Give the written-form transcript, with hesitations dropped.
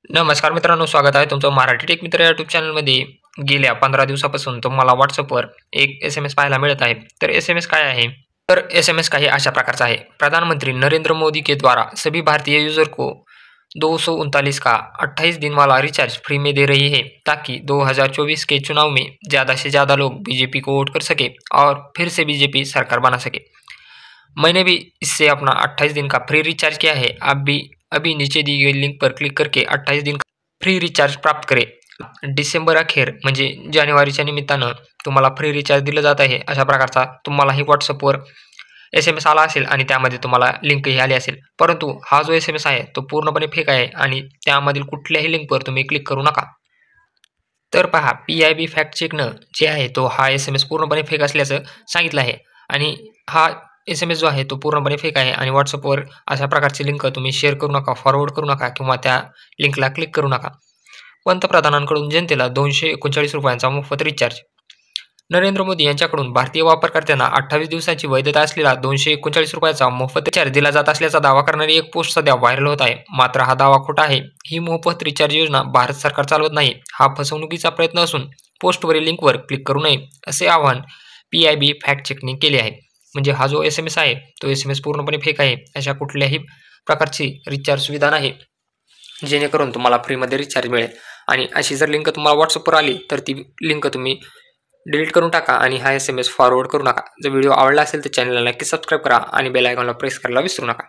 नमस्कार मित्रांनो, स्वागत आहे तुमचं मराठी टेक मित्र या यूट्यूब चॅनलमध्ये. गेल्या 15 दिवसापासून तुम्हाला WhatsAppवर एक SMS पाहायला मिळत आहे. तर SMS काय आहे? तर SMS काही अशा प्रकारचा आहे. प्रधानमंत्री नरेंद्र मोदी के द्वारा सभी भारतीय यूजर को 239 का 28 दिन वाला रिचार्ज फ्री में दे रही है, ताकि 2024 के चुनाव में ज़्यादा से ज़्यादा लोग बीजेपी को वोट कर सके और फिर से बीजेपी सरकार बना सके। मैंने भी इससे अपना 28 दिन का फ्री रिचार्ज किया है। आप भी अभी नीचे दी गई लिंक पर क्लिक करके 28 दिन का फ्री रिचार्ज प्राप्त करें। डिसेंबर अखेर म्हणजे जानेवारीच्या निमित्तानं तुम्हाला फ्री रिचार्ज दिलं जात आहे. अशा प्रकारचा तुम्हालाही WhatsAppवर SMS आला असेल आणि त्यामध्ये तुम्हाला लिंकही आली असेल. परंतु हा जो SMS आहे तो पूर्णपणे फेक आहे आणि त्यामधील कुठल्याही लिंकवर तुम्ही क्लिक करू नका. तर पहा, PIB फॅक्ट चेकनं जे आहे तो हा SMS पूर्णपणे फेक असल्याचं सांगितलं आहे आणि हा SMS जो आहे तो पूर्णपणे फेक आहे आणि WhatsAppवर अशा प्रकारची लिंक तुम्ही शेअर करू नका, फॉरवर्ड करू नका किंवा त्या लिंकला क्लिक करू नका. पंतप्रधानांकडून जनतेला ₹239 मोफत रिचार्ज. नरेंद्र मोदी यांच्याकडून भारतीय वापरकर्त्यांना 28 दिवसांची वैधता असलेला ₹239 मोफत रिचार्ज दिला जात असल्याचा दावा करणारी एक पोस्ट सध्या व्हायरल होत आहे. मात्र हा दावा खोटा आहे. ही मोफत रिचार्ज योजना भारत सरकार चालवत नाही. हा फसवणुकीचा प्रयत्न असून पोस्टवरील लिंकवर क्लिक करू नये, असे आवाहन PIB फॅक्ट चेकने केले आहे. म्हणजे हा जो SMS आहे तो SMS पूर्णपणे फेक आहे. अशा कुठल्याही प्रकारची रिचार्ज सुविधा नाही जेणेकरून तुम्हाला फ्रीमध्ये रिचार्ज मिळेल. आणि अशी जर लिंक तुम्हाला WhatsAppवर आली तर ती लिंक तुम्ही डिलीट करून टाका आणि हा SMS फॉरवर्ड करू नका. जर व्हिडिओ आवडला असेल तर चॅनलला नक्की सबस्क्राईब करा आणि बेल आयकॉनला प्रेस करायला विसरू नका.